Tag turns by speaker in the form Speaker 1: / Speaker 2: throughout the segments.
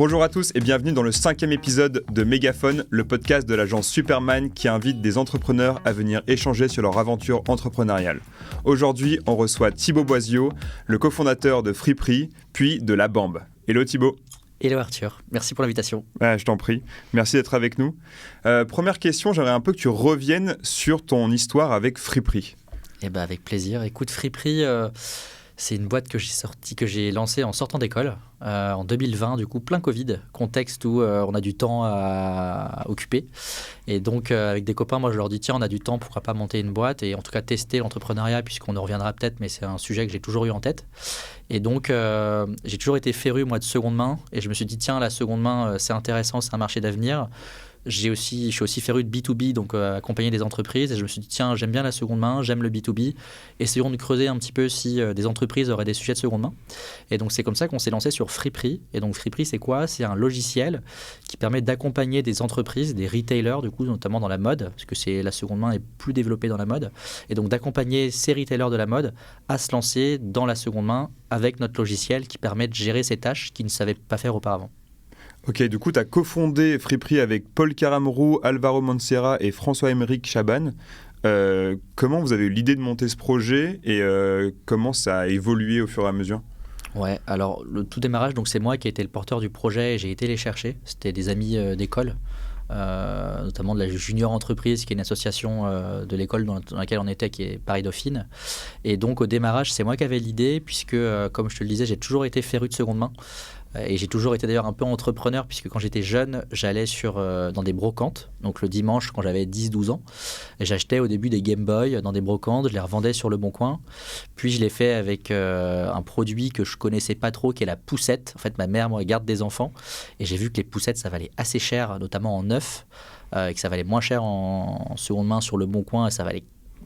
Speaker 1: Bonjour à tous et bienvenue dans le 5e épisode de Mégaphone, le podcast de l'agence Supermind qui invite des entrepreneurs à venir échanger sur leur aventure entrepreneuriale. Aujourd'hui, on reçoit Thibaut Boisiot, le cofondateur de Friperie, puis de La Bambe. Hello Thibaut.
Speaker 2: Hello Arthur, merci pour l'invitation.
Speaker 1: Je t'en prie, merci d'être avec nous. Première question, j'aimerais un peu que tu reviennes sur ton histoire avec Friperie.
Speaker 2: Avec plaisir. Écoute, Friperie, c'est une boîte que j'ai lancée en sortant d'école, en 2020, du coup plein Covid, contexte où on a du temps à occuper. Et donc avec des copains, moi je leur dis tiens, on a du temps, pourquoi pas monter une boîte et en tout cas tester l'entrepreneuriat, puisqu'on en reviendra peut-être, mais c'est un sujet que j'ai toujours eu en tête. Et donc j'ai toujours été féru moi de seconde main et je me suis dit tiens, la seconde main c'est intéressant, c'est un marché d'avenir. Je suis aussi féru de B2B, donc accompagner des entreprises. Et je me suis dit, tiens, j'aime bien la seconde main, j'aime le B2B. Essayons de creuser un petit peu si des entreprises auraient des sujets de seconde main. Et donc, c'est comme ça qu'on s'est lancé sur Friperie. Et donc, Friperie, c'est quoi ? C'est un logiciel qui permet d'accompagner des entreprises, des retailers, du coup, notamment dans la mode, parce que la seconde main est plus développée dans la mode. Et donc, d'accompagner ces retailers de la mode à se lancer dans la seconde main avec notre logiciel qui permet de gérer ces tâches qu'ils ne savaient pas faire auparavant.
Speaker 1: Ok, du coup, tu as cofondé Friperie avec Paul Caramrou, Alvaro Mancera et François-Émeric Chaban. Comment vous avez eu l'idée de monter ce projet et comment ça a évolué au fur et à mesure ?
Speaker 2: Ouais, alors le tout démarrage, donc c'est moi qui ai été le porteur du projet et j'ai été les chercher. C'était des amis d'école, notamment de la Junior Entreprise, qui est une association de l'école dans laquelle on était, qui est Paris Dauphine. Et donc au démarrage, c'est moi qui avais l'idée, puisque comme je te le disais, j'ai toujours été féru de seconde main. Et j'ai toujours été d'ailleurs un peu entrepreneur, puisque quand j'étais jeune, j'allais dans des brocantes, donc le dimanche quand j'avais 10-12 ans. Et j'achetais au début des Game Boy dans des brocantes, je les revendais sur le Bon Coin. Puis je l'ai fait avec un produit que je connaissais pas trop, qui est la poussette. En fait, ma mère, moi, garde des enfants. Et j'ai vu que les poussettes, ça valait assez cher, notamment en neuf, et que ça valait moins cher en seconde main sur le Bon Coin, et ça valait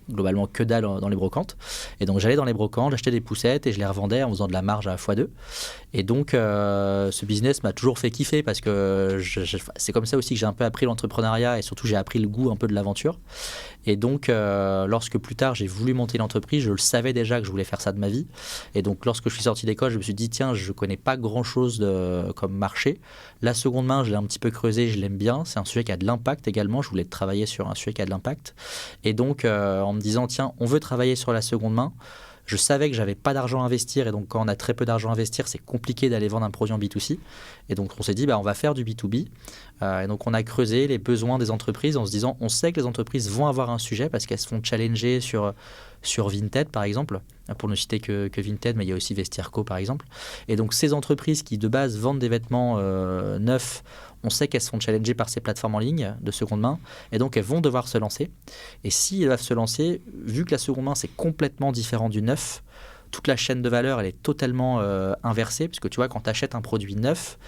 Speaker 2: globalement que dalle dans les brocantes. Et donc j'allais dans les brocantes, j'achetais des poussettes et je les revendais en faisant de la marge à x2. Et donc ce business m'a toujours fait kiffer, parce que c'est comme ça aussi que j'ai un peu appris l'entrepreneuriat et surtout j'ai appris le goût un peu de l'aventure. Et donc lorsque plus tard j'ai voulu monter l'entreprise, je le savais déjà que je voulais faire ça de ma vie. Et donc lorsque je suis sorti d'école, je me suis dit tiens, je connais pas grand chose comme marché. La seconde main, je l'ai un petit peu creusé, je l'aime bien. C'est un sujet qui a de l'impact également. Je voulais travailler sur un sujet qui a de l'impact. Et donc en me disant tiens, on veut travailler sur la seconde main. Je savais que j'avais pas d'argent à investir, et donc quand on a très peu d'argent à investir, c'est compliqué d'aller vendre un produit en B2C. Et donc on s'est dit on va faire du B2B. Et donc on a creusé les besoins des entreprises en se disant on sait que les entreprises vont avoir un sujet parce qu'elles se font challenger sur Vinted par exemple, pour ne citer que Vinted, mais il y a aussi Vestiaire.co par exemple. Et donc ces entreprises qui de base vendent des vêtements neufs, on sait qu'elles se font challenger par ces plateformes en ligne de seconde main, et donc elles vont devoir se lancer. Et si elles doivent se lancer, vu que la seconde main c'est complètement différent du neuf, toute la chaîne de valeur elle est totalement inversée, puisque tu vois, quand tu achètes un produit neuf,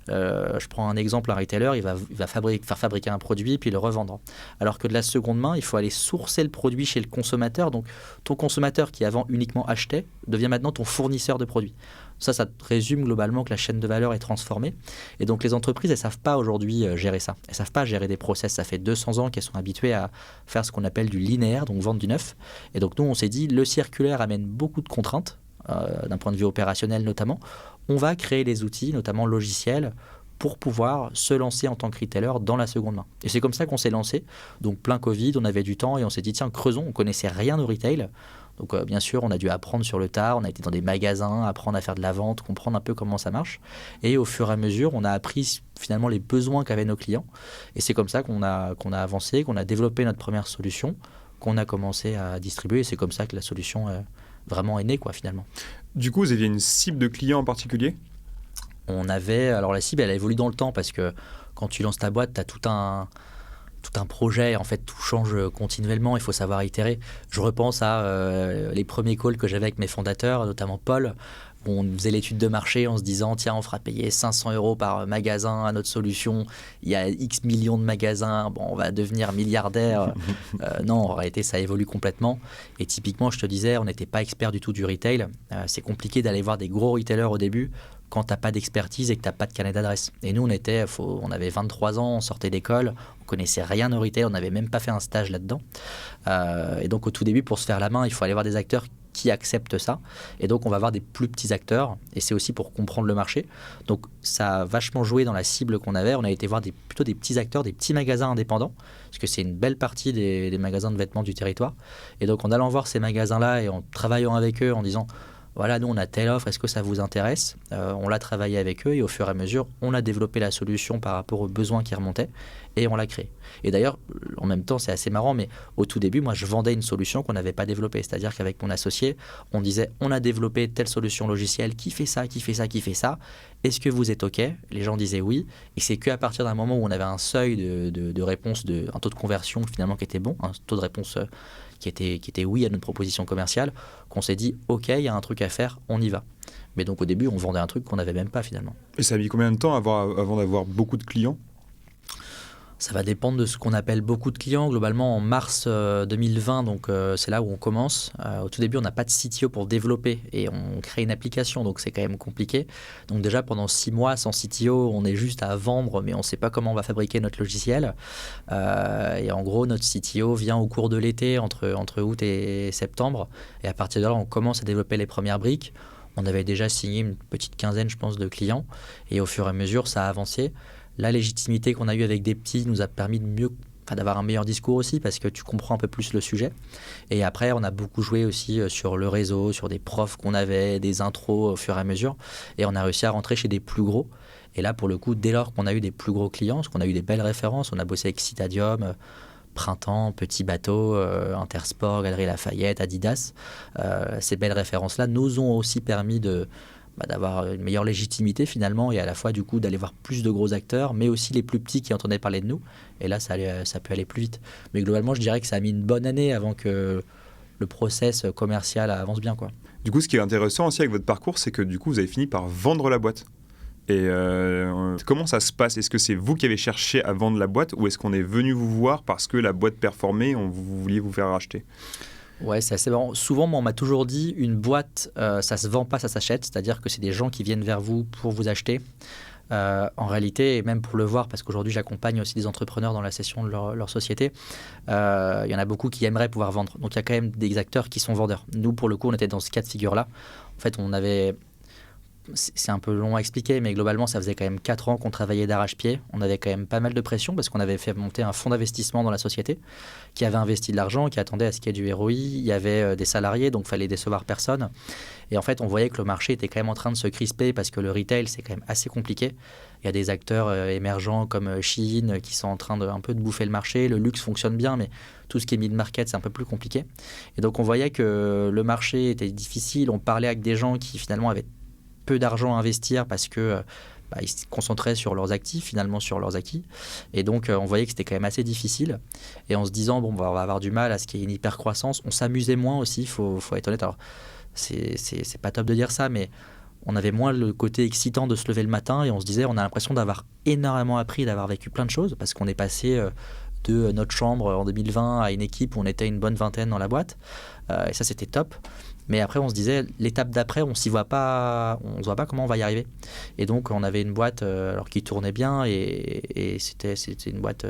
Speaker 2: je prends un exemple, un retailer, il va faire fabriquer un produit puis le revendre. Alors que de la seconde main, il faut aller sourcer le produit chez le consommateur. Donc ton consommateur qui avant uniquement achetait devient maintenant ton fournisseur de produits. Ça te résume globalement que la chaîne de valeur est transformée. Et donc les entreprises, elles ne savent pas aujourd'hui gérer ça. Elles ne savent pas gérer des process. Ça fait 200 ans qu'elles sont habituées à faire ce qu'on appelle du linéaire, donc vendre du neuf. Et donc nous, on s'est dit, le circulaire amène beaucoup de contraintes, d'un point de vue opérationnel notamment. On va créer les outils, notamment logiciels, pour pouvoir se lancer en tant que retailer dans la seconde main. Et c'est comme ça qu'on s'est lancé. Donc plein Covid, on avait du temps et on s'est dit tiens, creusons, on ne connaissait rien au retail. Donc bien sûr, on a dû apprendre sur le tard, on a été dans des magasins, apprendre à faire de la vente, comprendre un peu comment ça marche. Et au fur et à mesure, on a appris finalement les besoins qu'avaient nos clients. Et c'est comme ça qu'on a avancé, qu'on a développé notre première solution, qu'on a commencé à distribuer. Et c'est comme ça que la solution vraiment est née, finalement.
Speaker 1: Du coup, vous aviez une cible de clients en particulier ?
Speaker 2: Alors la cible, elle évolue dans le temps, parce que quand tu lances ta boîte, tu as tout un projet, en fait tout change continuellement, il faut savoir itérer. Je repense à les premiers calls que j'avais avec mes fondateurs, notamment Paul, où on faisait l'étude de marché en se disant tiens, on fera payer 500 € par magasin à notre solution, il y a X millions de magasins, on va devenir milliardaire. Non, en réalité ça évolue complètement, et typiquement je te disais, on n'était pas expert du tout du retail. C'est compliqué d'aller voir des gros retailers au début quand tu n'as pas d'expertise et que tu n'as pas de carnet d'adresse. Et nous, on avait 23 ans, on sortait d'école, on connaissait rien au retail, on n'avait même pas fait un stage là-dedans. Et donc au tout début, pour se faire la main, il faut aller voir des acteurs qui acceptent ça. Et donc, on va avoir des plus petits acteurs. Et c'est aussi pour comprendre le marché. Donc, ça a vachement joué dans la cible qu'on avait. On a été voir plutôt des petits acteurs, des petits magasins indépendants, parce que c'est une belle partie des magasins de vêtements du territoire. Et donc, en allant voir ces magasins-là et en travaillant avec eux, en disant voilà, nous, on a telle offre, est-ce que ça vous intéresse ? On l'a travaillé avec eux et au fur et à mesure, on a développé la solution par rapport aux besoins qui remontaient et on l'a créée. Et d'ailleurs, en même temps, c'est assez marrant, mais au tout début, moi, je vendais une solution qu'on n'avait pas développée. C'est-à-dire qu'avec mon associé, on disait on a développé telle solution logicielle qui fait ça, qui fait ça, qui fait ça. Est-ce que vous êtes OK ? Les gens disaient oui. Et c'est qu'à partir d'un moment où on avait un seuil de réponse, un taux de conversion finalement qui était bon, un taux de réponse qui était oui à notre proposition commerciale, qu'on s'est dit OK, il y a un truc à faire, on y va. Mais donc au début, on vendait un truc qu'on n'avait même pas finalement.
Speaker 1: Et ça a mis combien de temps avant d'avoir beaucoup de clients ?
Speaker 2: Ça va dépendre de ce qu'on appelle beaucoup de clients. Globalement, en mars 2020, donc c'est là où on commence. Au tout début, on n'a pas de CTO pour développer et on crée une application, donc c'est quand même compliqué. Donc déjà, pendant 6 mois, sans CTO, on est juste à vendre, mais on ne sait pas comment on va fabriquer notre logiciel. Et en gros, notre CTO vient au cours de l'été, entre août et septembre. Et à partir de là, on commence à développer les premières briques. On avait déjà signé une petite quinzaine, je pense, de clients. Et au fur et à mesure, ça a avancé. La légitimité qu'on a eue avec des petits nous a permis d'avoir un meilleur discours aussi parce que tu comprends un peu plus le sujet. Et après, on a beaucoup joué aussi sur le réseau, sur des profs qu'on avait, des intros au fur et à mesure. Et on a réussi à rentrer chez des plus gros. Et là, pour le coup, dès lors qu'on a eu des plus gros clients, parce qu'on a eu des belles références, on a bossé avec Citadium, Printemps, Petit Bateau, Intersport, Galeries Lafayette, Adidas. Ces belles références-là nous ont aussi permis d'avoir une meilleure légitimité finalement et à la fois du coup d'aller voir plus de gros acteurs mais aussi les plus petits qui entendaient parler de nous et là ça peut aller plus vite. Mais globalement je dirais que ça a mis une bonne année avant que le process commercial avance bien, quoi.
Speaker 1: Du coup ce qui est intéressant aussi avec votre parcours c'est que du coup vous avez fini par vendre la boîte. Et comment ça se passe ? Est-ce que c'est vous qui avez cherché à vendre la boîte ou est-ce qu'on est venu vous voir parce que la boîte performait et vous vouliez vous faire racheter ?
Speaker 2: Ouais, c'est assez marrant. Souvent, moi, on m'a toujours dit, une boîte, ça se vend pas, ça s'achète. C'est-à-dire que c'est des gens qui viennent vers vous pour vous acheter. En réalité, et même pour le voir, parce qu'aujourd'hui, j'accompagne aussi des entrepreneurs dans la session de leur société, il y en a beaucoup qui aimeraient pouvoir vendre. Donc, il y a quand même des acteurs qui sont vendeurs. Nous, pour le coup, on était dans ce cas de figure-là. En fait, on avait... C'est un peu long à expliquer, mais globalement, ça faisait quand même 4 ans qu'on travaillait d'arrache-pied. On avait quand même pas mal de pression parce qu'on avait fait monter un fonds d'investissement dans la société qui avait investi de l'argent, qui attendait à ce qu'il y ait du ROI. Il y avait des salariés, donc il fallait décevoir personne. Et en fait, on voyait que le marché était quand même en train de se crisper parce que le retail, c'est quand même assez compliqué. Il y a des acteurs émergents comme Shein qui sont en train un peu de bouffer le marché. Le luxe fonctionne bien, mais tout ce qui est mid-market, c'est un peu plus compliqué. Et donc, on voyait que le marché était difficile. On parlait avec des gens qui finalement avaient peu d'argent à investir parce que ils se concentraient sur leurs actifs, finalement sur leurs acquis. Et donc, on voyait que c'était quand même assez difficile. Et en se disant, on va avoir du mal à ce qu'il y ait une hyper-croissance. On s'amusait moins aussi, il faut être honnête. Alors, c'est pas top de dire ça, mais on avait moins le côté excitant de se lever le matin et on se disait, on a l'impression d'avoir énormément appris, d'avoir vécu plein de choses parce qu'on est passé de notre chambre en 2020 à une équipe où on était une bonne vingtaine dans la boîte. Et ça, c'était top. Mais après, on se disait, l'étape d'après, on ne voit pas comment on va y arriver. Et donc, on avait une boîte qui tournait bien et c'était une boîte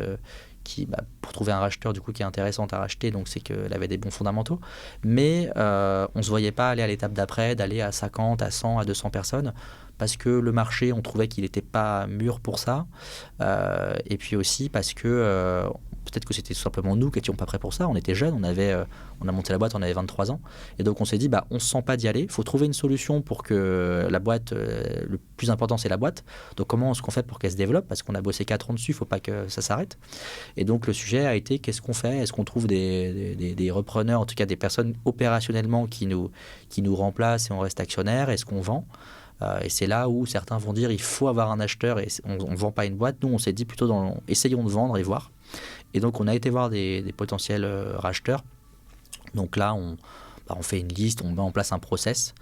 Speaker 2: qui, pour trouver un racheteur du coup, qui est intéressante à racheter, donc c'est qu'elle avait des bons fondamentaux. Mais on ne se voyait pas aller à l'étape d'après, d'aller à 50, à 100, à 200 personnes parce que le marché, on trouvait qu'il n'était pas mûr pour ça. Et puis aussi parce que peut-être que c'était tout simplement nous qui n'étions pas prêts pour ça. On était jeunes, on a monté la boîte, on avait 23 ans. Et donc on s'est dit, on ne se sent pas d'y aller. Il faut trouver une solution pour que la boîte, le plus important c'est la boîte. Donc comment est-ce qu'on fait pour qu'elle se développe ? Parce qu'on a bossé 4 ans dessus, il ne faut pas que ça s'arrête. Et donc le sujet a été, qu'est-ce qu'on fait ? Est-ce qu'on trouve des repreneurs, en tout cas des personnes opérationnellement qui nous remplacent et on reste actionnaire ? Est-ce qu'on vend ? Et c'est là où certains vont dire, il faut avoir un acheteur et on ne vend pas une boîte. Nous, on s'est dit plutôt, essayons de vendre et voir. Et donc, on a été voir des potentiels racheteurs. Donc là, on fait une liste, on met en place un process.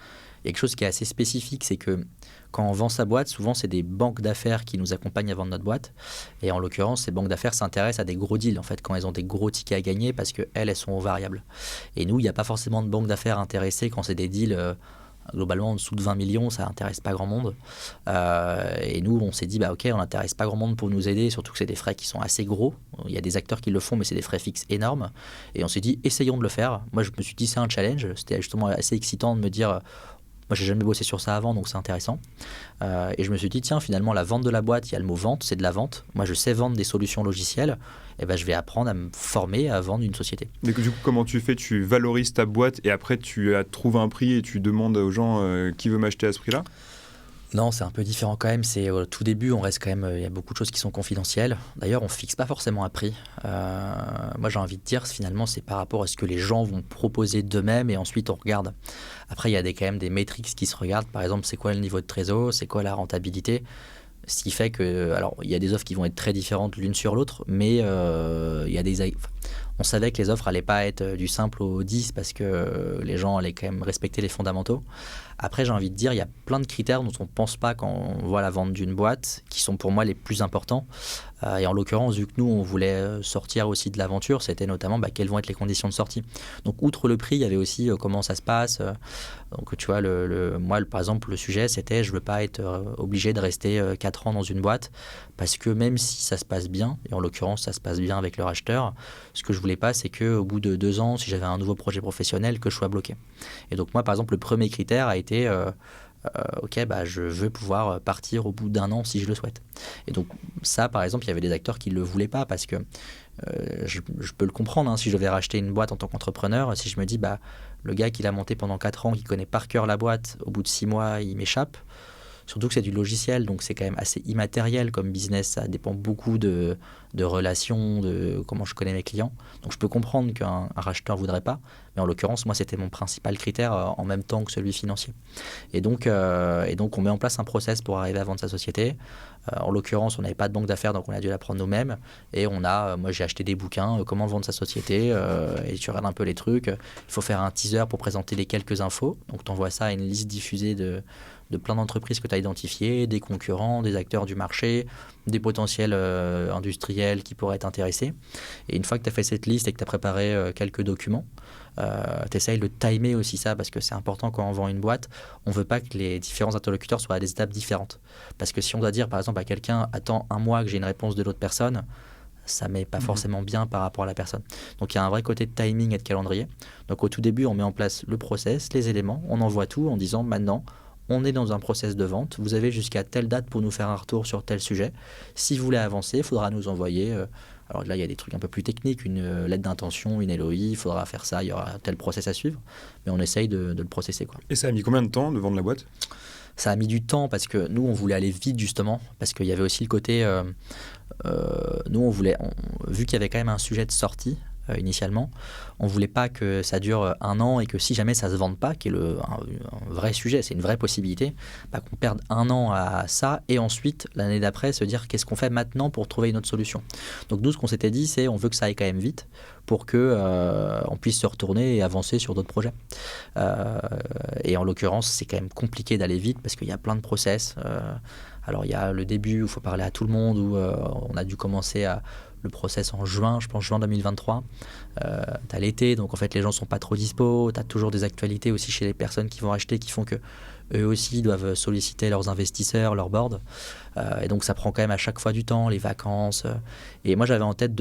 Speaker 2: Il y a quelque chose qui est assez spécifique, c'est que quand on vend sa boîte, souvent, c'est des banques d'affaires qui nous accompagnent à vendre notre boîte. Et en l'occurrence, ces banques d'affaires s'intéressent à des gros deals, en fait, quand elles ont des gros tickets à gagner, parce qu'elles sont aux variables. Et nous, il n'y a pas forcément de banques d'affaires intéressées quand c'est des deals globalement, en dessous de 20 millions, ça n'intéresse pas grand monde. Et nous, on s'est dit, OK, on n'intéresse pas grand monde pour nous aider, surtout que c'est des frais qui sont assez gros. Il y a des acteurs qui le font, mais c'est des frais fixes énormes. Et on s'est dit, essayons de le faire. Moi, je me suis dit, c'est un challenge. C'était justement assez excitant de me dire, moi, j'ai jamais bossé sur ça avant, donc c'est intéressant. Et je me suis dit, tiens, finalement, la vente de la boîte, il y a le mot vente, c'est de la vente. Moi, je sais vendre des solutions logicielles. Et ben, je vais apprendre à me former à vendre une société.
Speaker 1: Mais du coup, comment tu fais? Tu valorises ta boîte et après, tu trouves un prix et tu demandes aux gens qui veut m'acheter à ce prix-là?
Speaker 2: Non, c'est un peu différent quand même. C'est au tout début, on reste quand même. Il y a beaucoup de choses qui sont confidentielles. D'ailleurs, on fixe pas forcément un prix. Moi, j'ai envie de dire, finalement, c'est par rapport à ce que les gens vont proposer d'eux-mêmes et ensuite on regarde. Après, il y a quand même des métriques qui se regardent. Par exemple, c'est quoi le niveau de trésor, c'est quoi la rentabilité. Ce qui fait que, alors, il y a des offres qui vont être très différentes l'une sur l'autre, mais il y a on savait que les offres n'allaient pas être du simple au 10 parce que les gens allaient quand même respecter les fondamentaux. Après, j'ai envie de dire, il y a plein de critères dont on ne pense pas quand on voit la vente d'une boîte, qui sont pour moi les plus importants. Et en l'occurrence, vu que nous, on voulait sortir aussi de l'aventure, c'était notamment quelles vont être les conditions de sortie. Donc, outre le prix, il y avait aussi comment ça se passe. Donc, tu vois, moi, par exemple, le sujet, c'était je ne veux pas être obligé de rester 4 ans dans une boîte, parce que même si ça se passe bien, et en l'occurrence, ça se passe bien avec le racheteur, ce que je voulais pas, c'est qu'au bout de 2 ans, si j'avais un nouveau projet professionnel, que je sois bloqué. Et donc, moi, par exemple, le premier critère a été OK, je veux pouvoir partir au bout d'1 an si je le souhaite. Et donc ça, par exemple, il y avait des acteurs qui ne le voulaient pas parce que je peux le comprendre. Si je devais racheter une boîte en tant qu'entrepreneur, si je me dis, le gars qui l'a monté pendant 4 ans, qui connaît par cœur la boîte, au bout de 6 mois, il m'échappe. Surtout que c'est du logiciel, donc c'est quand même assez immatériel comme business. Ça dépend beaucoup de relations, de comment je connais mes clients. Donc je peux comprendre qu'un racheteur ne voudrait pas. Mais en l'occurrence, moi, c'était mon principal critère en même temps que celui financier. Et donc, on met en place un process pour arriver à vendre sa société. En l'occurrence, on n'avait pas de banque d'affaires, donc on a dû la prendre nous-mêmes. Et moi, j'ai acheté des bouquins, comment vendre sa société. Et tu regardes un peu les trucs. Il faut faire un teaser pour présenter les quelques infos. Donc tu envoies ça à une liste diffusée de plein d'entreprises que tu as identifiées, des concurrents, des acteurs du marché, des potentiels industriels qui pourraient être intéressés. Et une fois que tu as fait cette liste et que tu as préparé quelques documents, tu essayes de timer aussi ça parce que c'est important quand on vend une boîte. On ne veut pas que les différents interlocuteurs soient à des étapes différentes. Parce que si on doit dire par exemple à quelqu'un « attends 1 mois que j'ai une réponse de l'autre personne », ça ne met pas forcément bien par rapport à la personne. Donc il y a un vrai côté de timing et de calendrier. Donc au tout début, on met en place le process, les éléments, on envoie tout en disant maintenant, on est dans un process de vente, vous avez jusqu'à telle date pour nous faire un retour sur tel sujet. Si vous voulez avancer, il faudra nous envoyer, alors là il y a des trucs un peu plus techniques, une lettre d'intention, une LOI, il faudra faire ça, il y aura tel process à suivre, mais on essaye de le processer, quoi.
Speaker 1: Et ça a mis combien de temps de vendre la boîte?
Speaker 2: Ça a mis du temps parce que nous on voulait aller vite justement, parce qu'il y avait aussi le côté, nous on voulait, vu qu'il y avait quand même un sujet de sortie, initialement, on ne voulait pas que ça dure 1 an et que si jamais ça ne se vende pas, qui est un vrai sujet, c'est une vraie possibilité, qu'on perde 1 an à ça et ensuite, l'année d'après, se dire qu'est-ce qu'on fait maintenant pour trouver une autre solution. Donc nous, ce qu'on s'était dit, c'est on veut que ça aille quand même vite pour qu'on puisse se retourner et avancer sur d'autres projets. Et en l'occurrence, c'est quand même compliqué d'aller vite parce qu'il y a plein de process. Alors il y a le début où il faut parler à tout le monde, où on a dû commencer le process en juin, je pense juin 2023. T'as l'été, donc en fait les gens sont pas trop dispo. T'as toujours des actualités aussi chez les personnes qui vont acheter, qui font que eux aussi doivent solliciter leurs investisseurs, leur board. Et donc ça prend quand même à chaque fois du temps, les vacances. Et moi j'avais en tête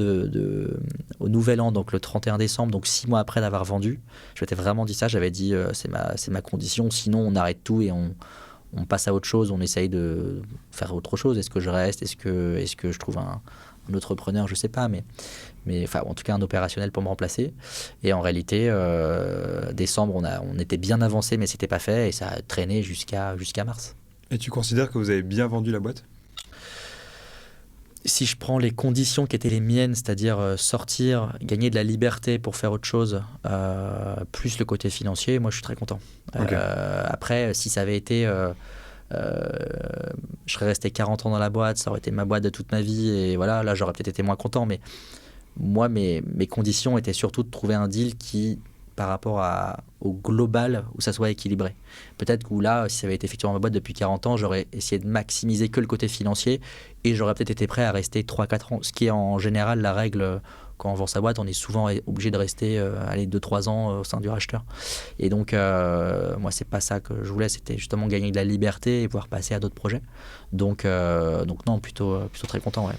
Speaker 2: au nouvel an, donc le 31 décembre, donc 6 mois après d'avoir vendu, je m'étais vraiment dit ça, j'avais dit c'est ma condition, sinon on arrête tout et on passe à autre chose, on essaye de faire autre chose. Est-ce que je reste? Est-ce que je trouve un entrepreneur? Je ne sais pas, mais enfin, en tout cas un opérationnel pour me remplacer. Et en réalité, décembre, on était bien avancé, mais ce n'était pas fait et ça a traîné jusqu'à mars.
Speaker 1: Et tu considères que vous avez bien vendu la boîte?
Speaker 2: Si je prends les conditions qui étaient les miennes, c'est-à-dire sortir, gagner de la liberté pour faire autre chose, plus le côté financier, moi je suis très content.
Speaker 1: Okay.
Speaker 2: Après, si ça avait été... je serais resté 40 ans dans la boîte, ça aurait été ma boîte de toute ma vie et voilà, là j'aurais peut-être été moins content, mais moi mes conditions étaient surtout de trouver un deal qui par rapport au global, où ça soit équilibré. Peut-être que là, si ça avait été effectivement ma boîte depuis 40 ans, j'aurais essayé de maximiser que le côté financier et j'aurais peut-être été prêt à rester 3-4 ans, ce qui est en général la règle. Quand on vend sa boîte, on est souvent obligé de rester 2-3 ans au sein du racheteur. Et donc, moi, c'est pas ça que je voulais. C'était justement gagner de la liberté et pouvoir passer à d'autres projets. Donc non, plutôt très content, ouais.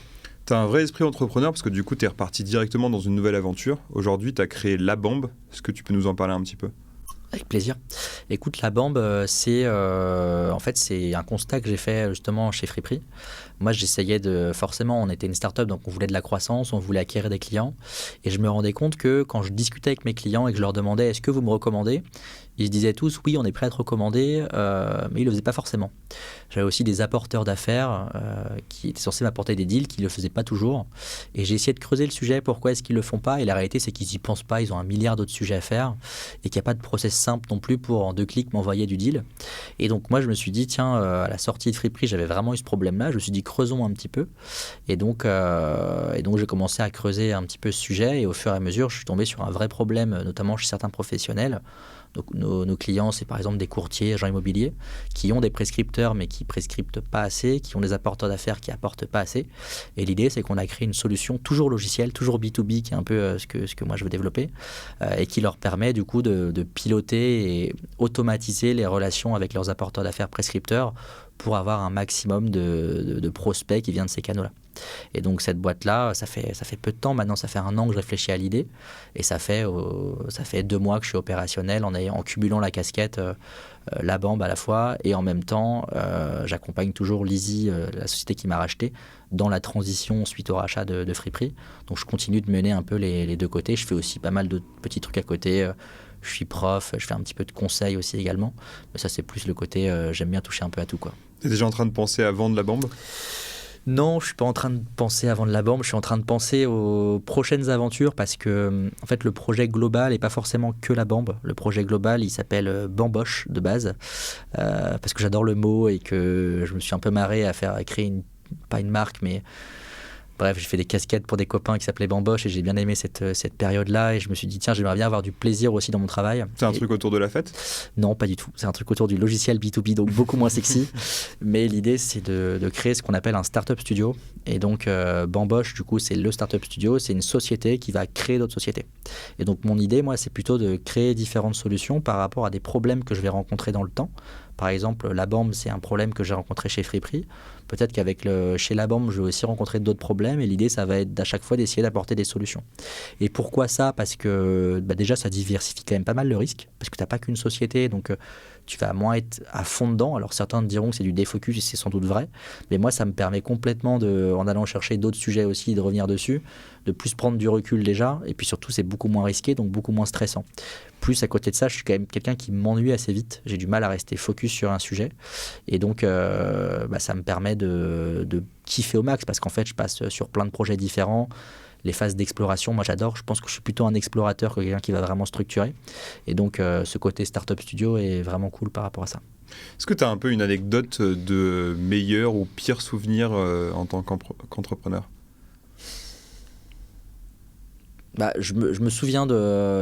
Speaker 1: Tu as un vrai esprit entrepreneur parce que du coup, tu es reparti directement dans une nouvelle aventure. Aujourd'hui, tu as créé La Bambe. Est-ce que tu peux nous en parler un petit peu ?
Speaker 2: Avec plaisir. Écoute, La Bambe, c'est en fait c'est un constat que j'ai fait justement chez Friperie. Moi, j'essayais forcément, on était une start-up, donc on voulait de la croissance, on voulait acquérir des clients. Et je me rendais compte que quand je discutais avec mes clients et que je leur demandais est-ce que vous me recommandez, ils se disaient tous oui, on est prêt à te recommander, mais ils le faisaient pas forcément. J'avais aussi des apporteurs d'affaires qui étaient censés m'apporter des deals, qui le faisaient pas toujours. Et j'ai essayé de creuser le sujet, pourquoi est-ce qu'ils le font pas ? Et la réalité, c'est qu'ils y pensent pas, ils ont 1 milliard d'autres sujets à faire et qu'il n'y a pas de process simple non plus pour en 2 clics m'envoyer du deal. Et donc moi, je me suis dit tiens, à la sortie de Friperie, j'avais vraiment eu ce problème-là. Je me suis dit creusons un petit peu. Et donc j'ai commencé à creuser un petit peu ce sujet et au fur et à mesure, je suis tombé sur un vrai problème, notamment chez certains professionnels. Donc nos clients, c'est par exemple des courtiers, agents immobiliers, qui ont des prescripteurs mais qui prescriptent pas assez, qui ont des apporteurs d'affaires qui apportent pas assez. Et l'idée, c'est qu'on a créé une solution toujours logicielle, toujours B2B, qui est un peu ce que moi je veux développer, et qui leur permet du coup de piloter et automatiser les relations avec leurs apporteurs d'affaires prescripteurs pour avoir un maximum de prospects qui viennent de ces canaux-là. Et donc cette boîte-là, ça fait peu de temps, maintenant ça fait 1 an que je réfléchis à l'idée et ça fait 2 mois que je suis opérationnel en cumulant la casquette La Bambe à la fois et en même temps j'accompagne toujours Lizzy, la société qui m'a racheté, dans la transition suite au rachat de Friperie. Donc je continue de mener un peu les 2 côtés, je fais aussi pas mal de petits trucs à côté. Je suis prof, je fais un petit peu de conseil aussi également. Mais ça, c'est plus le côté, j'aime bien toucher un peu à tout, quoi.
Speaker 1: Tu es déjà en train de penser à vendre La Bambe ?
Speaker 2: Non, je ne suis pas en train de penser à vendre La Bambe. Je suis en train de penser aux prochaines aventures parce que, en fait, le projet global n'est pas forcément que La Bambe. Le projet global, il s'appelle Bamboche de base parce que j'adore le mot et que je me suis un peu marré à créer pas une marque, mais... Bref, j'ai fait des casquettes pour des copains qui s'appelaient Bamboche et j'ai bien aimé cette période-là et je me suis dit tiens, j'aimerais bien avoir du plaisir aussi dans mon travail.
Speaker 1: C'est un truc autour de la fête ?
Speaker 2: Non, pas du tout. C'est un truc autour du logiciel B2B, donc beaucoup moins sexy. Mais l'idée, c'est de créer ce qu'on appelle un startup studio. Et donc, Bamboche, du coup, c'est le startup studio. C'est une société qui va créer d'autres sociétés. Et donc, mon idée, moi, c'est plutôt de créer différentes solutions par rapport à des problèmes que je vais rencontrer dans le temps. Par exemple, La Bambe, c'est un problème que j'ai rencontré chez Friperie. Peut-être chez La Bambe, je vais aussi rencontrer d'autres problèmes et l'idée, ça va être à chaque fois d'essayer d'apporter des solutions. Et pourquoi ça ? Parce que déjà, ça diversifie quand même pas mal le risque, parce que tu n'as pas qu'une société, donc tu vas moins être à fond dedans. Alors certains te diront que c'est du défocus et c'est sans doute vrai, mais moi, ça me permet complètement, en allant chercher d'autres sujets aussi, de revenir dessus, de plus prendre du recul déjà, et puis surtout, c'est beaucoup moins risqué, donc beaucoup moins stressant. Plus à côté de ça, je suis quand même quelqu'un qui m'ennuie assez vite. J'ai du mal à rester focus sur un sujet. Et donc, ça me permet de kiffer au max parce qu'en fait, je passe sur plein de projets différents. Les phases d'exploration, moi j'adore. Je pense que je suis plutôt un explorateur que quelqu'un qui va vraiment structurer. Et donc, ce côté startup studio est vraiment cool par rapport à ça.
Speaker 1: Est-ce que tu as un peu une anecdote de meilleur ou pire souvenir en tant qu'entrepreneur ?
Speaker 2: Je me souviens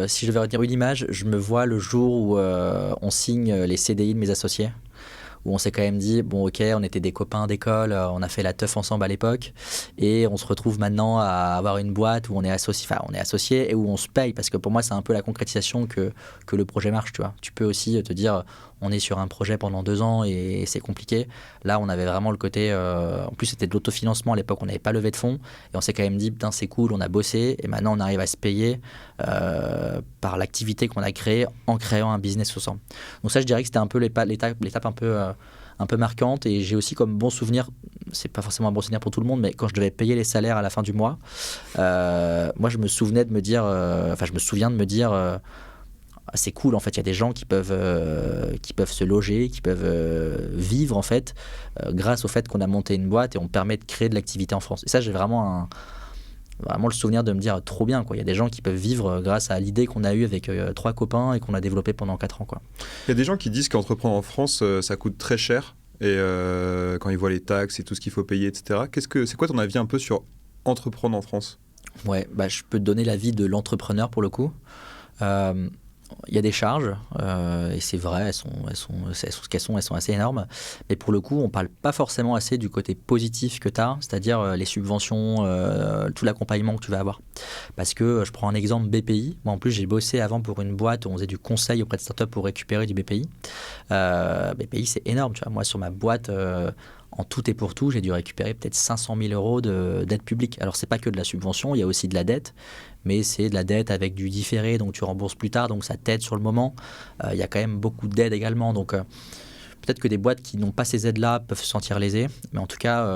Speaker 2: si je devais retenir une image, je me vois le jour où on signe les CDI de mes associés, où on s'est quand même dit, bon ok, on était des copains d'école, on a fait la teuf ensemble à l'époque, et on se retrouve maintenant à avoir une boîte où on est associé et où on se paye, parce que pour moi c'est un peu la concrétisation que le projet marche, tu vois. Tu peux aussi te dire, on est sur un projet pendant 2 ans et c'est compliqué. Là, on avait vraiment le côté... en plus, c'était de l'autofinancement à l'époque. On n'avait pas levé de fonds. Et on s'est quand même dit, putain, c'est cool, on a bossé. Et maintenant, on arrive à se payer par l'activité qu'on a créée en créant un business ensemble. Donc ça, je dirais que c'était un peu l'étape un peu marquante. Et j'ai aussi comme bon souvenir, c'est pas forcément un bon souvenir pour tout le monde, mais quand je devais payer les salaires à la fin du mois, moi, je me souviens de me dire... c'est cool en fait, il y a des gens qui peuvent se loger, qui peuvent vivre en fait grâce au fait qu'on a monté une boîte et on permet de créer de l'activité en France. Et ça, j'ai vraiment le souvenir de me dire trop bien, quoi. Il y a des gens qui peuvent vivre grâce à l'idée qu'on a eue avec 3 copains et qu'on a développée pendant 4 ans, quoi.
Speaker 1: Il y a des gens qui disent qu'entreprendre en France, ça coûte très cher et quand ils voient les taxes et tout ce qu'il faut payer, etc. C'est quoi ton avis un peu sur entreprendre en France ?
Speaker 2: Ouais, je peux te donner l'avis de l'entrepreneur pour le coup. il y a des charges, et c'est vrai, elles sont ce qu'elles sont, elles sont assez énormes. Mais pour le coup, on ne parle pas forcément assez du côté positif que tu as, c'est-à-dire les subventions, tout l'accompagnement que tu vas avoir. Parce que je prends un exemple BPI. Moi, en plus, j'ai bossé avant pour une boîte où on faisait du conseil auprès de startups pour récupérer du BPI. BPI, c'est énorme. Tu vois. Moi, sur ma boîte, en tout et pour tout, j'ai dû récupérer peut-être 500 000 euros d'aide publique. Alors, ce n'est pas que de la subvention, il y a aussi de la dette. Mais c'est de la dette avec du différé, donc tu rembourses plus tard, donc ça t'aide sur le moment. Il y a quand même beaucoup d'aides également, donc peut-être que des boîtes qui n'ont pas ces aides-là peuvent se sentir lésées, mais en tout cas,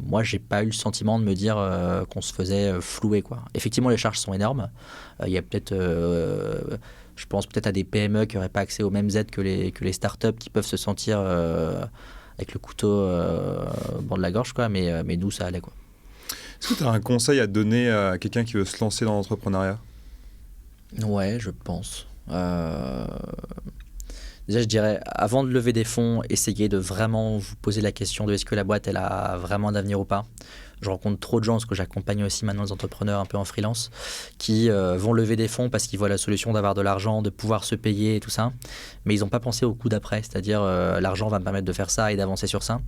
Speaker 2: moi, j'ai pas eu le sentiment de me dire qu'on se faisait flouer, quoi. Effectivement, les charges sont énormes. Il y a peut-être, je pense peut-être à des PME qui n'auraient pas accès aux mêmes aides que les startups qui peuvent se sentir avec le couteau au bord de la gorge, quoi, mais nous, ça allait, quoi.
Speaker 1: Est-ce que tu as un conseil à donner à quelqu'un qui veut se lancer dans l'entrepreneuriat ?
Speaker 2: Ouais, je pense. Déjà, je dirais, avant de lever des fonds, essayez de vraiment vous poser la question de est-ce que la boîte, elle a vraiment d'avenir ou pas. Je rencontre trop de gens, parce que j'accompagne aussi maintenant les entrepreneurs un peu en freelance, qui vont lever des fonds parce qu'ils voient la solution d'avoir de l'argent, de pouvoir se payer et tout ça. Mais ils n'ont pas pensé au coup d'après, c'est-à-dire l'argent va me permettre de faire ça et d'avancer sur ça.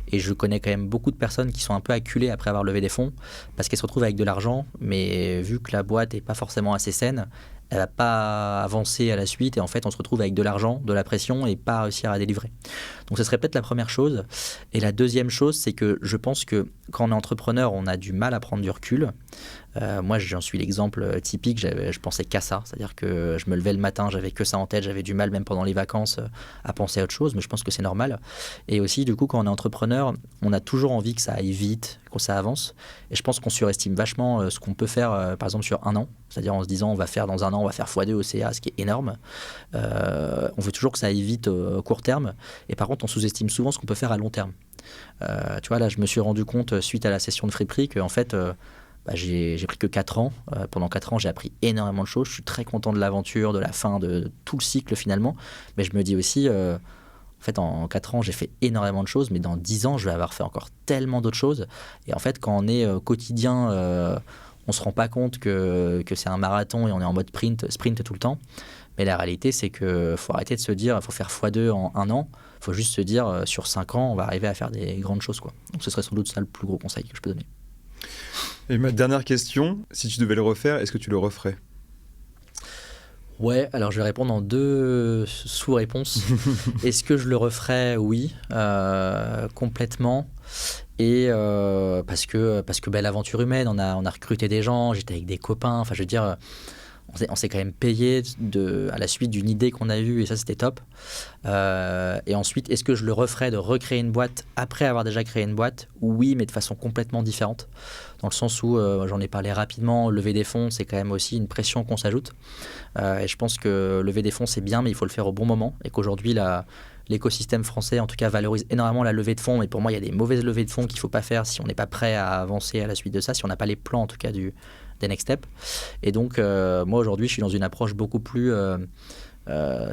Speaker 2: Et je connais quand même beaucoup de personnes qui sont un peu acculées après avoir levé des fonds parce qu'elles se retrouvent avec de l'argent, mais vu que la boîte n'est pas forcément assez saine, elle va pas avancer à la suite et en fait on se retrouve avec de l'argent, de la pression et pas réussir à délivrer. Donc ce serait peut-être la première chose. Et la deuxième chose, c'est que je pense que quand on est entrepreneur, on a du mal à prendre du recul. Moi j'en suis l'exemple typique, je pensais qu'à ça, c'est-à-dire que je me levais le matin, j'avais que ça en tête, j'avais du mal même pendant les vacances à penser à autre chose, mais je pense que c'est normal. Et aussi du coup quand on est entrepreneur, on a toujours envie que ça aille vite, que ça avance, et je pense qu'on surestime vachement ce qu'on peut faire par exemple sur un an, c'est-à-dire en se disant on va faire dans un an, on va faire x2 au CA, ce qui est énorme. On veut toujours que ça aille vite au court terme, et par contre on sous-estime souvent ce qu'on peut faire à long terme. Tu vois, là je me suis rendu compte suite à la session de Friperie qu'en fait j'ai pris que 4 ans. Pendant 4 ans, j'ai appris énormément de choses. Je suis très content de l'aventure, de la fin, de tout le cycle finalement. Mais je me dis aussi, en fait, en 4 ans, j'ai fait énormément de choses, mais dans 10 ans, je vais avoir fait encore tellement d'autres choses. Et en fait, quand on est quotidien, on ne se rend pas compte que c'est un marathon et on est en mode sprint tout le temps. Mais la réalité, c'est qu'il faut arrêter de se dire il faut faire x2 en 1 an. Il faut juste se dire sur 5 ans, on va arriver à faire des grandes choses, quoi. Donc ce serait sans doute ça le plus gros conseil que je peux donner.
Speaker 1: Et ma dernière question, si tu devais le refaire, est-ce que tu le referais ?
Speaker 2: Ouais, alors je vais répondre en 2 sous-réponses. Est-ce que je le referais ? Oui, complètement. Et parce que l'aventure humaine, on a recruté des gens, j'étais avec des copains, enfin je veux dire, on s'est quand même payé à la suite d'une idée qu'on a eue et ça c'était top. Et ensuite, est-ce que je le referais de recréer une boîte après avoir déjà créé une boîte ? Oui, mais de façon complètement différente. Dans le sens où, j'en ai parlé rapidement, lever des fonds, c'est quand même aussi une pression qu'on s'ajoute. Et je pense que lever des fonds, c'est bien, mais il faut le faire au bon moment. Et qu'aujourd'hui, l'écosystème français, en tout cas, valorise énormément la levée de fonds. Mais pour moi, il y a des mauvaises levées de fonds qu'il ne faut pas faire si on n'est pas prêt à avancer à la suite de ça, si on n'a pas les plans, en tout cas, des next steps. Et donc, moi, aujourd'hui, je suis dans une approche beaucoup plus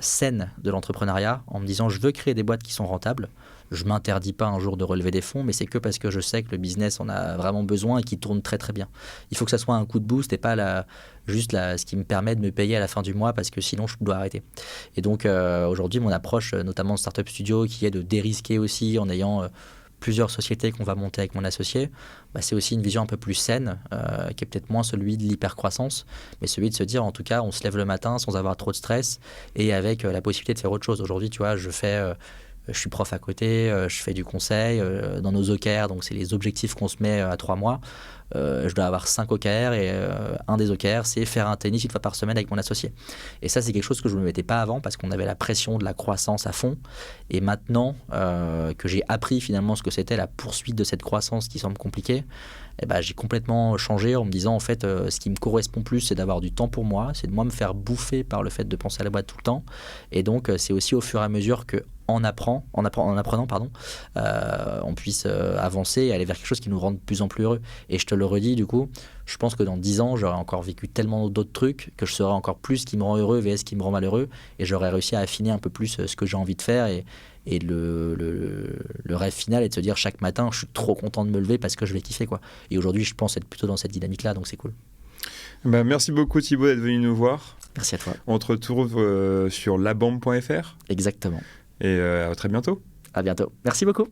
Speaker 2: saine de l'entrepreneuriat, en me disant, je veux créer des boîtes qui sont rentables. Je ne m'interdis pas un jour de relever des fonds, mais c'est que parce que je sais que le business en a vraiment besoin et qu'il tourne très très bien. Il faut que ça soit un coup de boost et pas juste ce qui me permet de me payer à la fin du mois parce que sinon je dois arrêter. Et donc aujourd'hui, mon approche, notamment de Startup Studio, qui est de dérisquer aussi en ayant plusieurs sociétés qu'on va monter avec mon associé, c'est aussi une vision un peu plus saine, qui est peut-être moins celui de l'hypercroissance, mais celui de se dire en tout cas on se lève le matin sans avoir trop de stress et avec la possibilité de faire autre chose. Aujourd'hui, tu vois, je suis prof à côté, je fais du conseil dans nos OKR, donc c'est les objectifs qu'on se met à 3 mois. Je dois avoir 5 OKR et un des OKR, c'est faire un tennis 1 fois par semaine avec mon associé. Et ça, c'est quelque chose que je ne me mettais pas avant parce qu'on avait la pression de la croissance à fond. Et maintenant que j'ai appris finalement ce que c'était la poursuite de cette croissance qui semble compliquée, j'ai complètement changé en me disant en fait ce qui me correspond plus, c'est d'avoir du temps pour moi, c'est de moi me faire bouffer par le fait de penser à la boîte tout le temps. Et donc c'est aussi au fur et à mesure que en apprenant, on puisse avancer et aller vers quelque chose qui nous rende de plus en plus heureux. Et je te le redis, du coup, je pense que dans 10 ans, j'aurai encore vécu tellement d'autres trucs que je saurai encore plus ce qui me rend heureux vs ce qui me rend malheureux. Et j'aurai réussi à affiner un peu plus ce que j'ai envie de faire. Et le rêve final est de se dire chaque matin, je suis trop content de me lever parce que je vais kiffer, quoi. Et aujourd'hui, je pense être plutôt dans cette dynamique-là, donc c'est cool.
Speaker 1: Bah, merci beaucoup Thibaut d'être venu nous voir.
Speaker 2: Merci à toi.
Speaker 1: On te retrouve sur labambe.fr.
Speaker 2: Exactement.
Speaker 1: Et à très bientôt.
Speaker 2: À bientôt. Merci beaucoup.